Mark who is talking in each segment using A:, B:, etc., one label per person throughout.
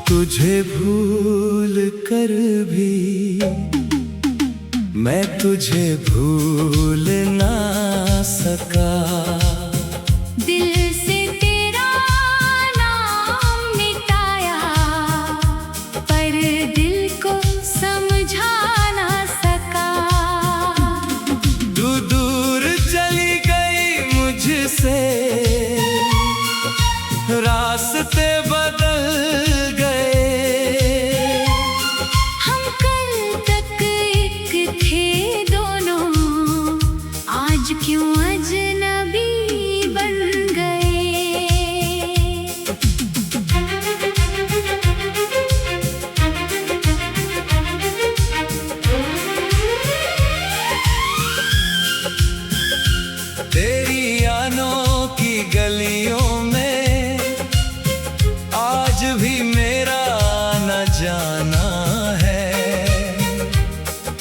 A: तुझे भूल कर भी मैं तुझे भूल ना सका।
B: दिल से तेरा नाम मिटाया पर दिल को समझा ना सका।
A: तू दूर चली गई मुझसे, रास्ते बदल गए।
B: हम कल तक एक थे दोनों, आज क्यों अजनबी बन गए।
A: तेरी यादों की गलियों में आज भी मेरा आना जाना है।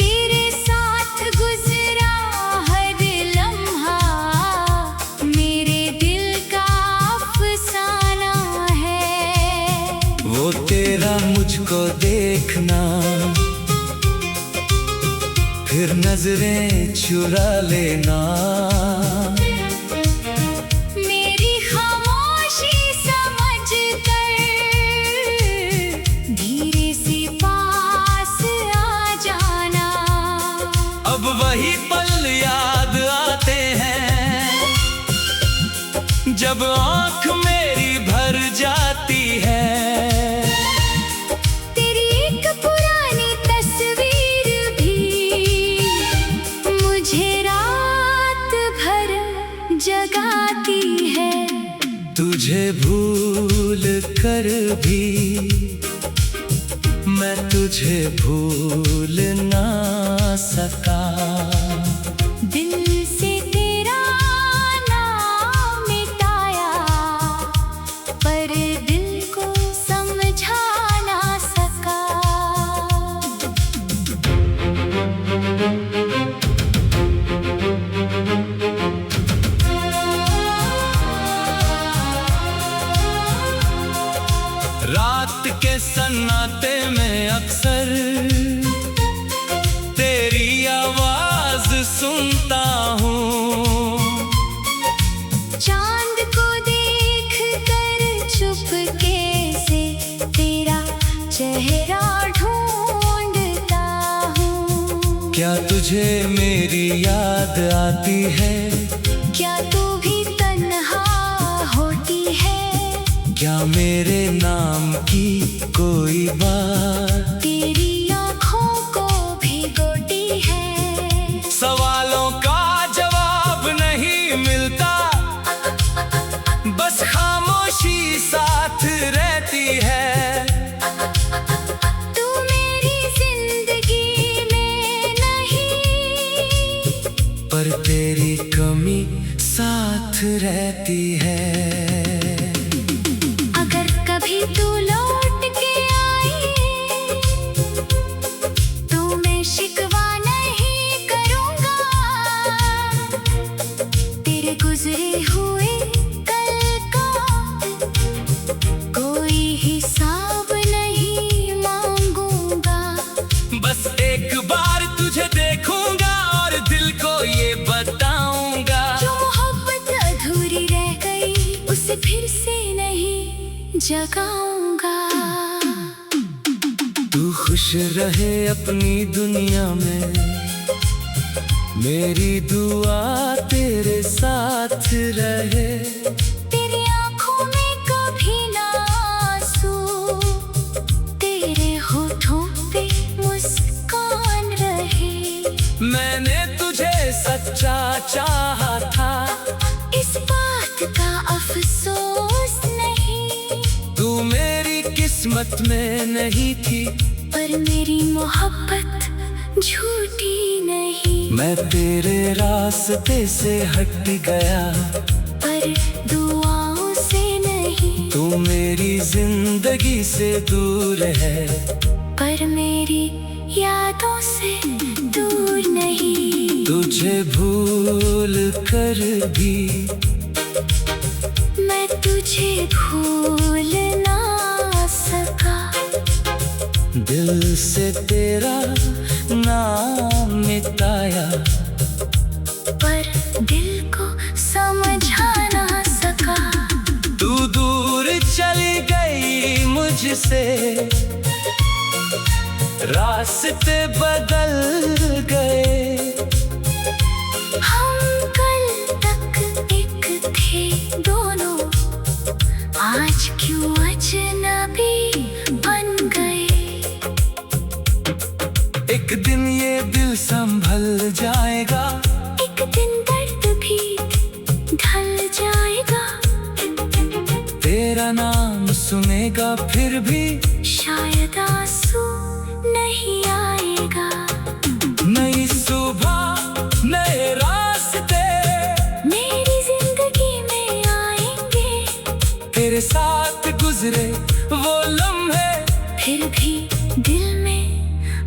B: तेरे साथ गुजरा हर लम्हा मेरे दिल का अफसाना है।
A: वो तेरा मुझको देखना, फिर नजरें चुरा लेना।
B: मेरी खामोशी समझ कर धीरे से पास आ जाना।
A: अब वही पल याद आते हैं जब आँख मेरी भर जाती है।
B: तेरी एक पुरानी तस्वीर भी मुझे रात भर जगाती है।
A: तुझे भूल कर भी मैं तुझे भूल ना सका।
B: दिल से तेरा नाम मिटाया पर दिल को समझा ना सका।
A: रात के सन्नाटे में अक्सर तेरी आवाज सुनता हूँ।
B: चांद को देख कर चुपके से तेरा चेहरा ढूंढता हूँ।
A: क्या तुझे मेरी याद आती है?
B: क्या तू भी तन्हा होती है?
A: क्या मेरे नाम की कोई बात
B: तेरी आँखों को भिगोती है?
A: सवालों का जवाब नहीं मिलता, बस खामोशी साथ रहती है।
B: तू मेरी जिंदगी में नहीं,
A: पर तेरी कमी साथ रहती है।
B: अगर कभी तू लौट के आई तो मैं शिकवा नहीं करूँगा। तेरे गुजरे हुए कल का कोई हिसाब नहीं मांगूंगा।
A: बस एक बार तुझे देखूंगा और दिल को ये बताऊंगा।
B: जो मोहब्बत अधूरी रह गई उसे फिर से नहीं जगाऊंगा।
A: तू खुश रहे अपनी दुनिया में, मेरी दुआ तेरे साथ रहे।
B: तेरी आँखों में कभी ना आंसू, तेरे होठों पे मुस्कान रहे।
A: मैंने तुझे सच्चा चाहा था,
B: इस बात का अफसोस नहीं।
A: तू मेरी किस्मत में नहीं थी,
B: पर मेरी मोहब्बत झूठी नहीं।
A: मैं तेरे रास्ते से हट गया,
B: पर दुआओं से नहीं।
A: तू मेरी जिंदगी से दूर है,
B: पर मेरी यादों से दूर नहीं।
A: तुझे भूल कर भी
B: मैं तुझे भूल ना सका।
A: दिल से तेरा नाम मिटाया,
B: पर दिल को समझा ना सका।
A: तू दूर चली गई मुझसे, रास्ते बदल गए।
B: हम कल तक एक थे दोनों, आज क्यों अजनबी बन गए।
A: एक दिन ये दिल संभल जाएगा,
B: एक दिन दर्द भी ढल जाएगा।
A: तेरा नाम सुनेगा फिर भी
B: शायद आंसू नहीं आएगा।
A: नई सुबह नए रास्ते
B: मेरी जिंदगी में आएंगे,
A: तेरे साथ गुजरे वो लम्हे
B: फिर भी दिल में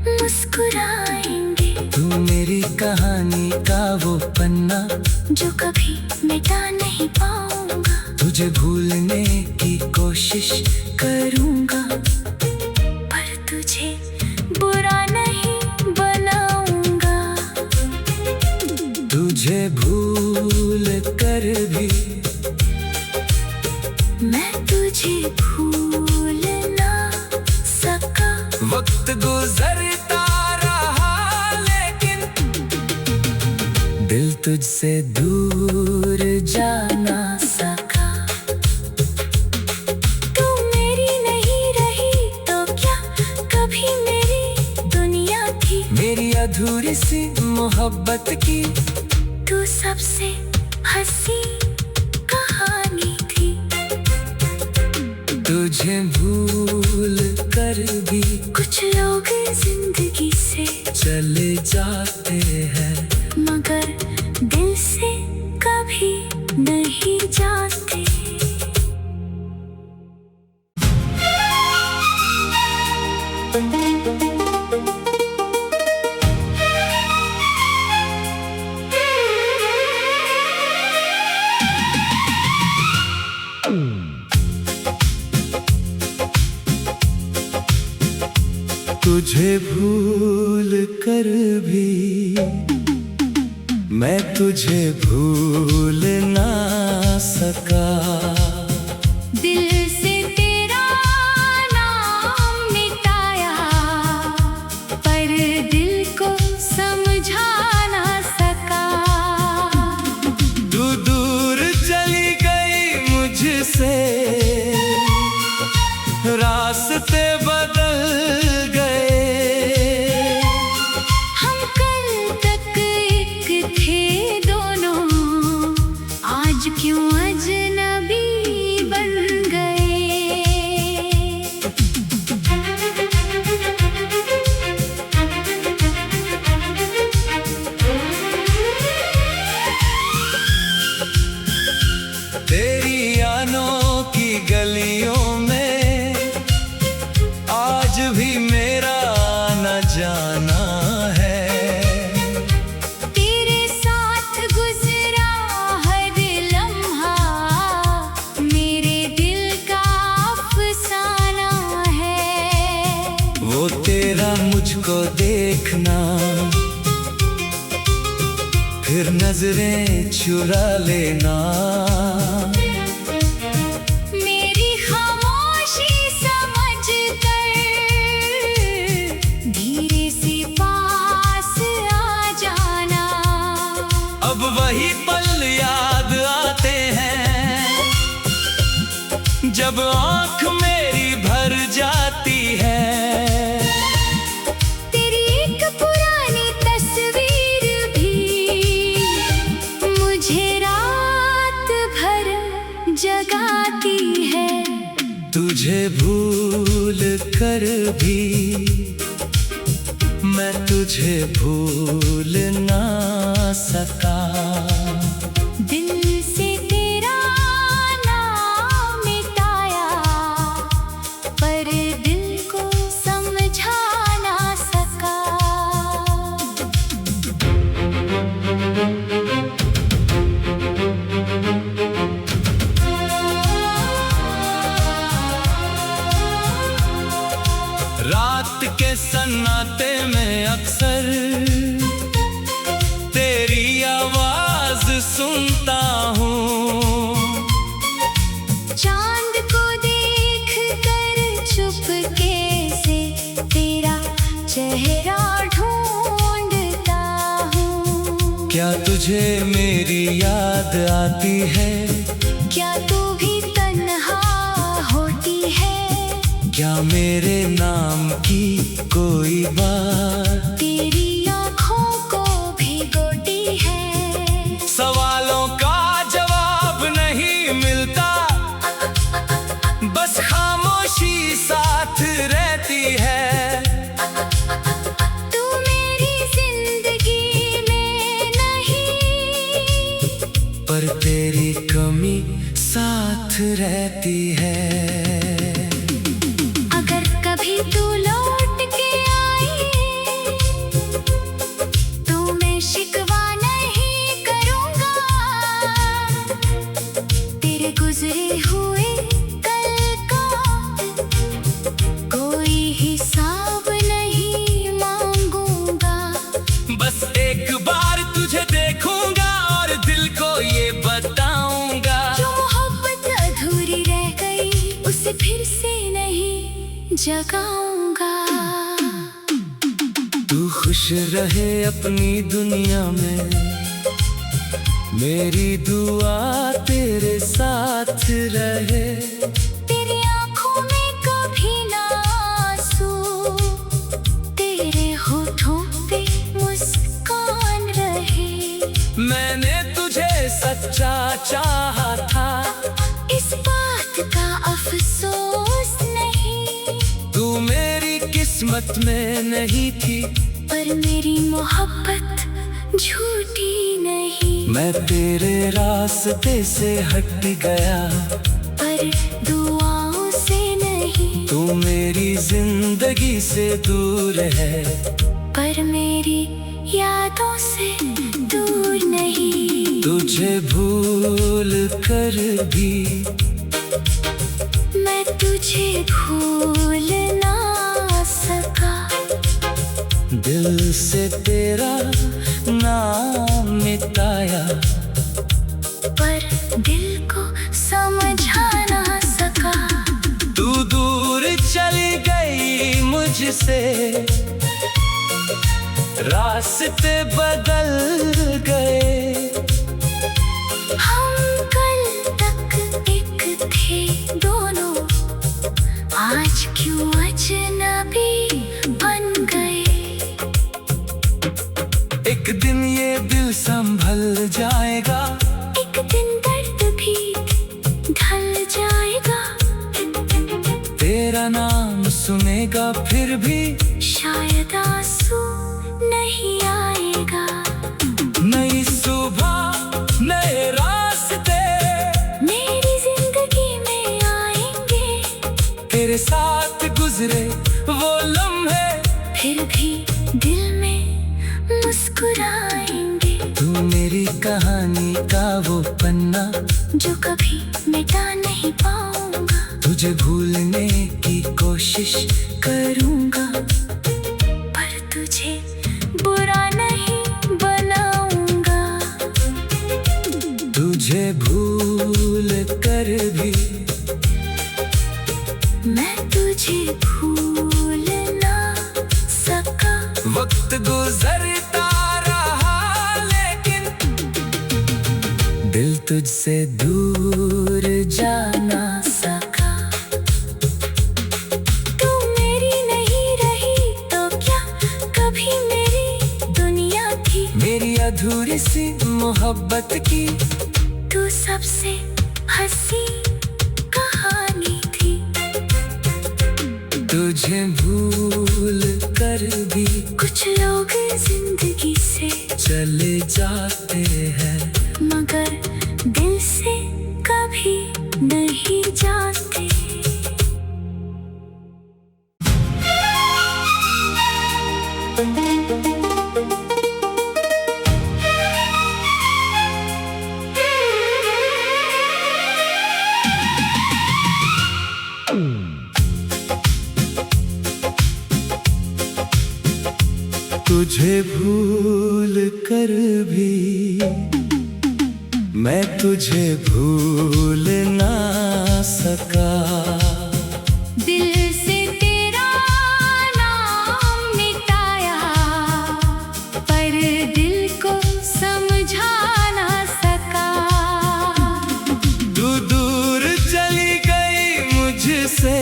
B: मुस्कुराएंगे।
A: तू मेरी कहानी का वो पन्ना,
B: जो कभी मिटा नहीं पाऊंगा।
A: तुझे भूलने की कोशिश
B: करूंगा, पर तुझे बुरा नहीं बनाऊंगा।
A: तुझे भूल कर भी
B: मैं तुझे भूल ना सका।
A: वक्त गुजरता रहा लेकिन दिल तुझसे दूर जा ना सका।
B: तू मेरी नहीं रही तो क्या कभी मेरी दुनिया थी।
A: मेरी अधूरी सी मोहब्बत की
B: तू सबसे हंसी कहानी थी।
A: तुझे भूल कर भी
B: कुछ लोग जिंदगी से
A: चले जाते हैं,
B: मगर दिल से कभी नहीं जाते।
A: तुझे भूल कर भी मैं तुझे भूल ना सका।
B: दिल से तेरा नाम मिटाया, पर दिल को समझा ना सका।
A: तू दूर चली गई मुझसे, रास्ते बदल गए।
B: हम कल तक एक थे दोनों, आज क्यों अजनबी बन गए।
A: तेरी यादों की गलियों में आज भी मेरा आना जाना है।
B: तेरे साथ गुजरा हर लम्हा मेरे दिल का अफसाना है।
A: वो तेरा मुझको देखना, फिर नजरें चुरा लेना।
B: मेरी खामोशी समझ कर धीरे से पास आ जाना।
A: अब वही पल याद आते हैं, जब आँख मेरी भर जाती है।
B: तेरी एक पुरानी तस्वीर भी मुझे रात भर जगाती है।
A: तुझे भूल कर भी मैं तुझे भूल ना सका।
B: दिल से तेरा नाम मिटाया,
A: रात के सन्नाटे में अक्सर तेरी आवाज सुनता हूँ।
B: चांद को देख कर चुपके से तेरा चेहरा ढूंढता हूँ।
A: क्या तुझे मेरी याद आती है?
B: क्या तू भी तन्हा होती है?
A: क्या मेरे नाम की कोई बात
B: तेरी आँखों को भिगोती है?
A: सवालों का जवाब नहीं मिलता, बस खामोशी साथ रहती है।
B: तू मेरी जिंदगी में नहीं,
A: पर तेरी कमी साथ रहती है।
B: अगर कभी तू लौट के आई तो मैं शिकवा नहीं करूँगा। तेरे गुजरे हुए कल का कोई हिसाब नहीं मांगूंगा।
A: बस एक बार तुझे देखूंगा और दिल को ये बताऊंगा।
B: जो मोहब्बत अधूरी रह गई उसे फिर से नहीं जगाऊंगा।
A: तू खुश रहे अपनी दुनिया में, मेरी दुआ तेरे साथ रहे।
B: तेरी आँखों में कभी ना आंसू, तेरे होठों पे मुस्कान रहे।
A: मैंने तुझे सच्चा चाहा था,
B: इस बात का अफसोस नहीं।
A: तू मेरी किस्मत में नहीं थी,
B: पर मेरी मोहब्बत झूठी नहीं।
A: मैं तेरे रास्ते से हट गया,
B: पर दुआओं से नहीं।
A: तू मेरी जिंदगी से दूर है,
B: पर मेरी यादों से दूर नहीं।
A: तुझे भूल कर भी
B: मैं तुझे भूल ना सका।
A: दिल से तेरा नाम मिटाया,
B: पर दिल को समझा ना सका।
A: तू दूर चली गई मुझसे, रास्ते बदल गए।
B: हम कल तक एक थे दोनों, आज क्यों अजनबी बन गए।
A: एक दिन ये दिल संभल जाएगा,
B: एक दिन दर्द भी ढल जाएगा।
A: तेरा नाम सुनेगा फिर भी
B: शायद आंसू नहीं आएगा।
A: नई सुबह नए रास्ते
B: मेरी जिंदगी में आएंगे,
A: तेरे साथ गुजरे वो लम्हे
B: फिर भी दिल में मुस्कुराएंगे।
A: तू मेरी कहानी का वो पन्ना
B: जो कभी मिटा नहीं पाऊंगा।
A: तुझे भूलने की कोशिश
B: करूंगा, पर तुझे बुरा नहीं बनाऊंगा।
A: तुझे भूल कर भी
B: मैं तुझे भूल ना सका।
A: वक्त गुजरता रहा लेकिन दिल तुझसे दूर जा ना सका।
B: तू मेरी नहीं रही तो क्या कभी मेरी दुनिया थी।
A: मेरी अधूरी सी मोहब्बत की
B: तू सबसे हंसी कहानी थी।
A: तुझे भूल कर भी
B: कुछ लोग जिंदगी से
A: चले जाते हैं,
B: मगर दिल से कभी नहीं जाते।
A: तुझे भूल कर भी मैं तुझे भूल ना सका।
B: दिल से तेरा नाम मिटाया पर दिल को समझा ना सका।
A: तू दूर चली गई मुझसे,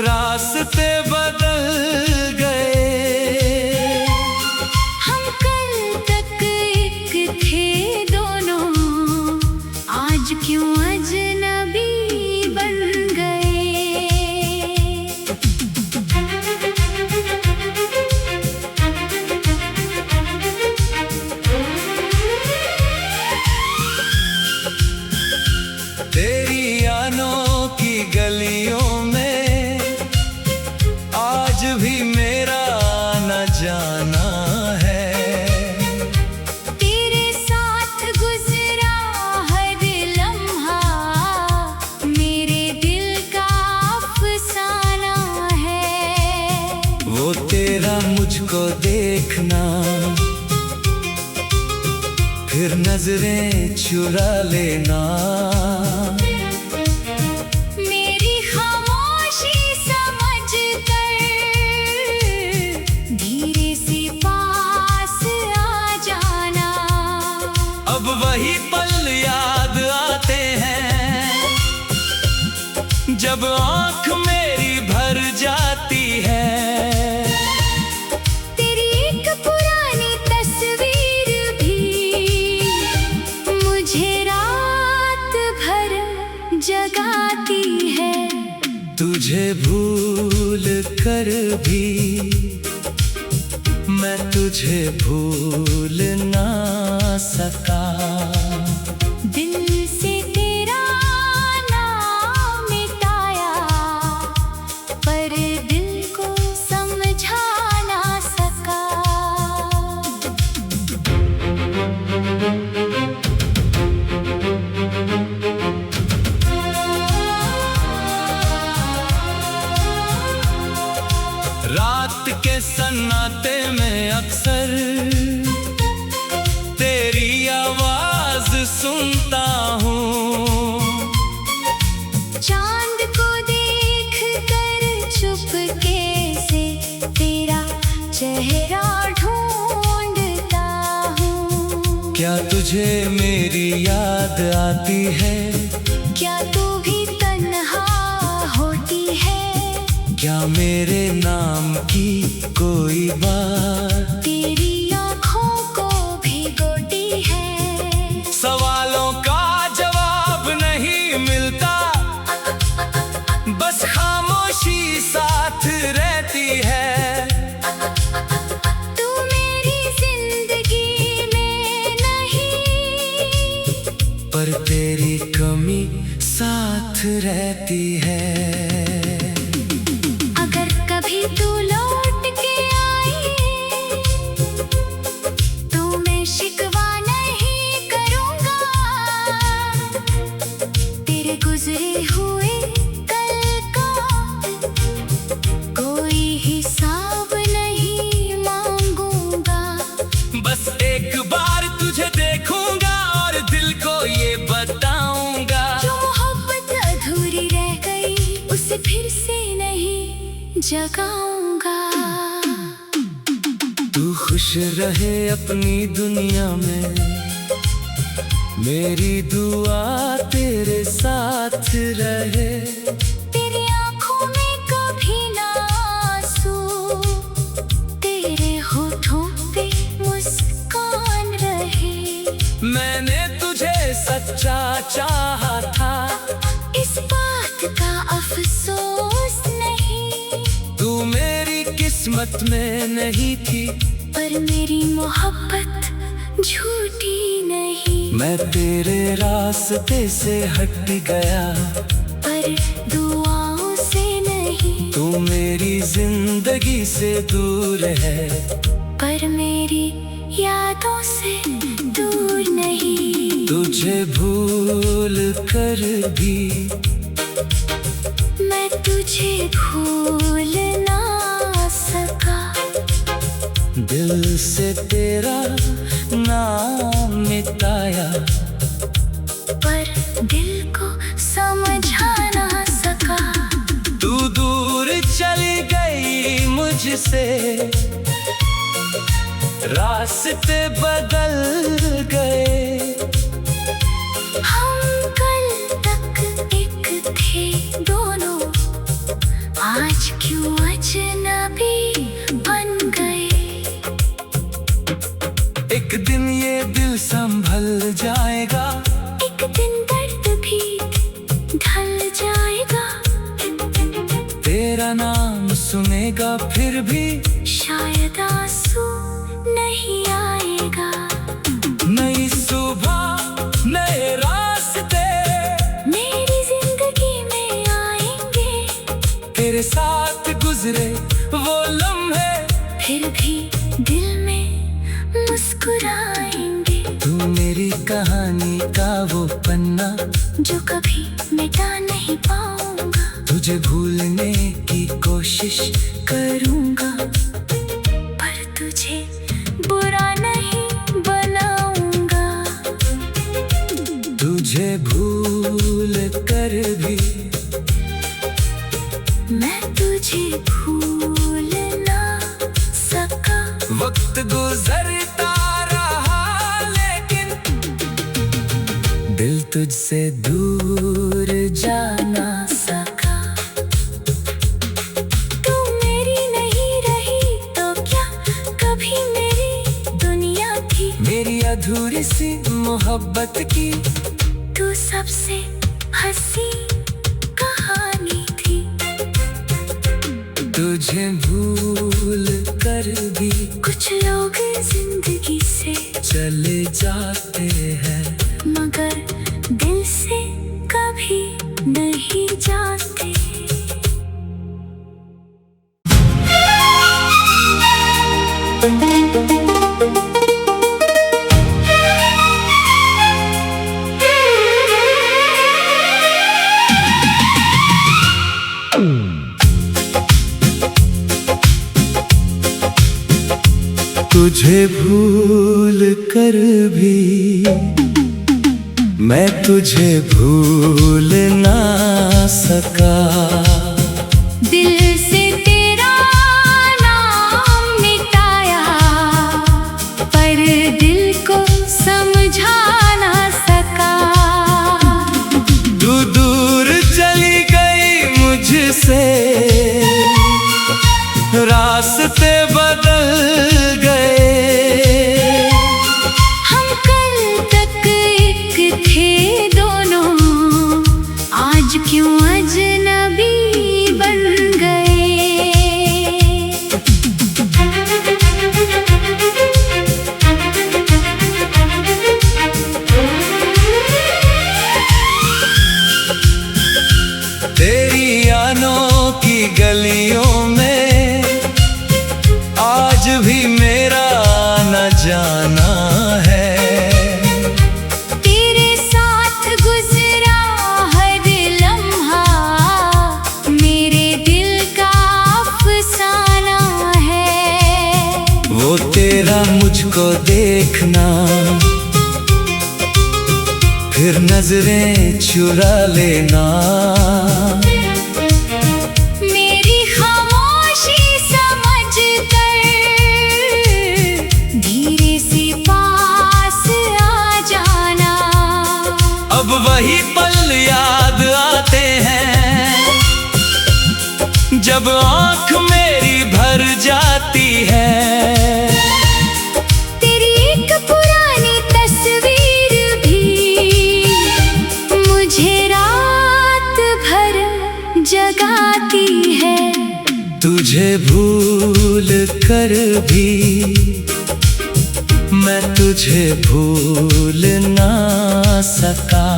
A: रास्ते बदल गए।
B: हम कल तक एक थे दोनों, आज क्यों अजनबी बन गए।
A: तेरी अनोखी गलियों में आज भी मेरा आना जाना है।
B: तेरे साथ गुजरा हर लम्हा मेरे दिल का अफसाना है।
A: वो तेरा मुझको देखना, फिर नजरें चुरा लेना।
B: मेरी खामोशी समझ कर धीरे से पास आ जाना।
A: अब वही पल याद आते हैं जब आँख मेरी भर जाती है।
B: तेरी एक पुरानी तस्वीर भी मुझे रात भर जगाती है।
A: तुझे भूल कर भी मैं तुझे भूल ना सका।
B: दिल से तेरा नाम मिटाया पर दिल को समझा ना सका।
A: रात के सन्नाटे में अक्सर तेरी आवाज सुनता हूँ।
B: चांद को देख कर चुपके से तेरा चेहरा ढूंढता हूँ।
A: क्या तुझे मेरी याद आती है?
B: क्या तू भी तन्हा होती है?
A: क्या मेरे नाम की कोई बात
B: तेरी आँखों को भिगोती है?
A: सवालों का जवाब नहीं मिलता, बस खामोशी साथ रहती है।
B: तू मेरी जिंदगी में नहीं
A: पर तेरी कमी साथ रहती है।
B: अगर कभी तू लौट के आई तो मैं शिकवा नहीं करूँगा। तेरे गुजरे हुए कल का कोई हिसाब नहीं मांगूंगा।
A: बस एक बार तुझे देखूंगा और दिल को ये बताऊंगा।
B: जो मोहब्बत अधूरी रह गई उसे फिर से नहीं जगाऊंगा।
A: तू खुश रहे अपनी दुनिया में, मेरी दुआ तेरे साथ रहे।
B: तेरी आँखों में कभी ना आंसू, तेरे होठों पे मुस्कान रहे।
A: मैंने तुझे सच्चा चाहा था,
B: इस बात का अफसोस नहीं।
A: तू मेरी किस्मत में नहीं थी,
B: पर मेरी मोहब्बत झूठी नहीं।
A: मैं तेरे रास्ते से हट गया,
B: पर दुआओं से नहीं।
A: तू मेरी जिंदगी से दूर है,
B: पर मेरी यादों से दूर नहीं।
A: तुझे भूल कर भी
B: मैं तुझे भूल ना सका।
A: दिल से तेरा नाम मिटाया,
B: पर दिल को समझा ना सका।
A: तू दूर चली गई मुझसे, रास्ते बदल गए।
B: हम कल तक एक थे दोनों, आज क्यों अजनबी बन गए।
A: एक दिन ये दिल संभल जाएगा,
B: एक दिन दर्द भी ढल जाएगा।
A: तेरा नाम सुनेगा फिर भी
B: शायद आंसू नहीं आएगा।
A: नई सुबह नए रास्ते
B: मेरी जिंदगी में आएंगे,
A: तेरे साथ गुजरे वो लम्हे
B: फिर भी दिल में मुस्कुराएंगे।
A: तू मेरी कहानी का वो पन्ना
B: जो कभी मिटा नहीं पाऊंगा।
A: तुझे भूलने की कोशिश
B: करूंगा, पर तुझे बुरा नहीं बनाऊंगा।
A: तुझे भूल कर भी
B: मैं तुझे भूल ना सका।
A: वक्त गुजरता रहा लेकिन दिल तुझसे दूर जा ना सका।
B: तू मेरी नहीं रही तो क्या कभी मेरी दुनिया थी।
A: मेरी अधूरी सी मोहब्बत की
B: तू सबसे हंसी कहानी थी।
A: तुझे भूल कर भी
B: कुछ लोग जिंदगी से
A: चले जाते हैं,
B: मगर दिल से कभी नहीं जाते।
A: तुझे भूल कर भी मैं तुझे भूल ना सका।
B: दिल से तेरा नाम मिटाया, पर दिल को समझा ना सका।
A: तू दूर चली गई मुझसे, रास्ते बदल गए।
B: हम कल तक एक थे दोनों, आज क्यों अजनबी बन गए।
A: तेरी यादों की गलियों में आज भी मेरा आना जाना है।
B: तेरे साथ गुजरा हर लम्हा मेरे दिल का अफसाना है।
A: वो तेरा मुझको देखना, फिर नजरें चुरा लेना।
B: मेरी खामोशी समझ कर धीरे से पास आ जाना।
A: अब वही पल याद आते हैं जब आंख मेरी भर जाती है।
B: तेरी एक पुरानी तस्वीर भी मुझे रात भर जगाती है।
A: तुझे भूल कर भी मैं तुझे भूल ना सका।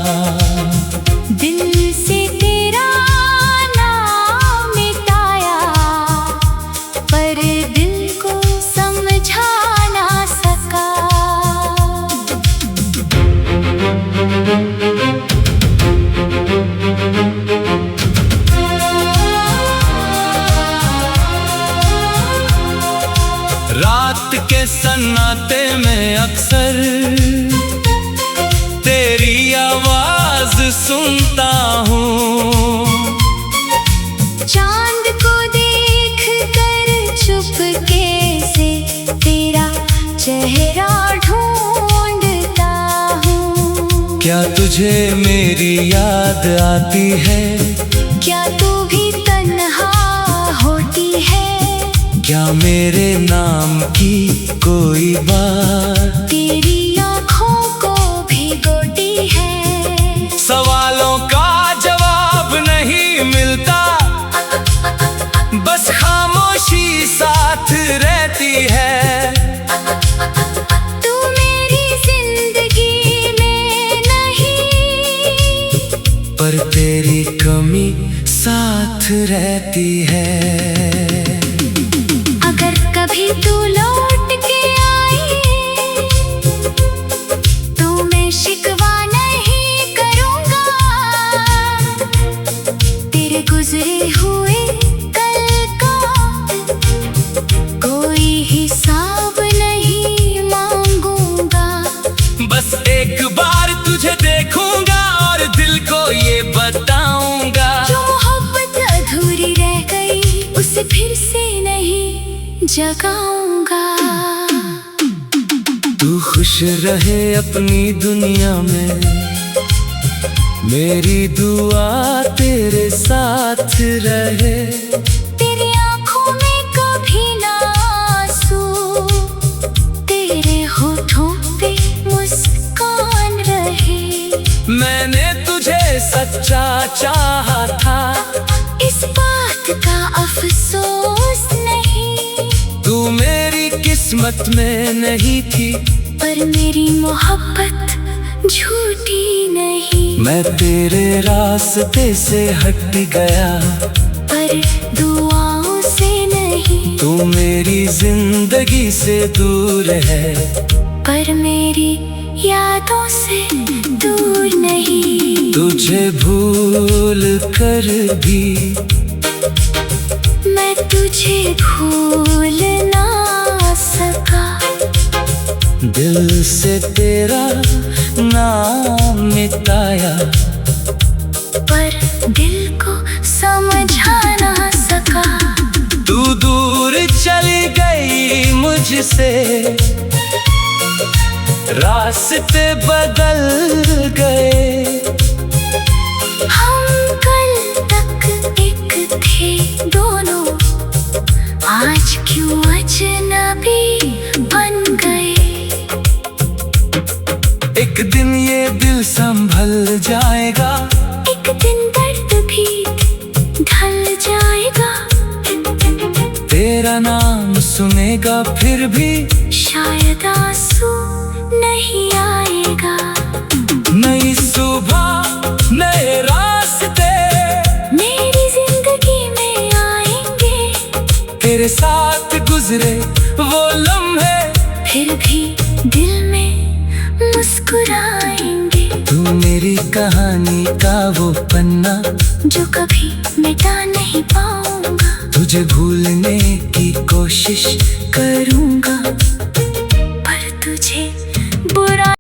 B: दिल से तेरा नाम मिटाया, पर दिल को समझा ना सका।
A: रात के
B: चेहरा ढूंढता हूँ।
A: क्या तुझे मेरी याद आती है?
B: क्या तू भी तन्हा होती है?
A: क्या मेरे नाम की कोई बात
B: तेरी आँखों को भिगोती है?
A: सवालों का जवाब नहीं मिलता, बस खामोशी साथ रहती है।
B: तू मेरी जिंदगी में नहीं,
A: पर तेरी कमी साथ रहती है।
B: अगर कभी तू लौट के आई तो मैं शिकवा नहीं करूँगा। तेरे गुजरे हुए कल का कोई हिसाब नहीं मांगूंगा।
A: बस एक बार तुझे देखूंगा और दिल को ये बताऊंगा।
B: जो मोहब्बत अधूरी रह गई उसे फिर से नहीं जगाऊंगा।
A: तू खुश रहे अपनी दुनिया में, मेरी दुआ तेरे साथ रहे।
B: तेरी आँखों में कभी ना आंसू, तेरे होठों पे मुस्कान रहे।
A: मैंने तुझे सच्चा चाहा था,
B: इस बात का अफसोस नहीं।
A: तू मेरी किस्मत में नहीं थी,
B: पर मेरी मोहब्बत झूठी नहीं।
A: मैं तेरे रास्ते से हट गया,
B: पर दुआओं से नहीं।
A: तू मेरी जिंदगी से दूर है,
B: पर मेरी यादों से दूर नहीं।
A: तुझे भूल कर भी
B: मैं तुझे भूल ना सका।
A: दिल से तेरा नाम मिटाया,
B: पर दिल को समझा ना सका।
A: तू दूर चली गई मुझसे, रास्ते बदल गए।
B: हम कल तक एक थे दोनों, आज क्यों अजनबी बन गए।
A: एक दिन ये दिल संभल जाएगा,
B: एक दिन दर्द भी ढल जाएगा।
A: तेरा नाम सुनेगा फिर भी
B: शायद आंसू नहीं आएगा।
A: नई सुबह नए रास्ते
B: मेरी जिंदगी में आएंगे।
A: तेरे साथ गुजरे वो लम्हे
B: फिर भी दिल में मुस्कुराएंगे।
A: तू मेरी कहानी का वो पन्ना
B: जो कभी मिटा नहीं पाऊंगा।
A: तुझे भूलने की कोशिश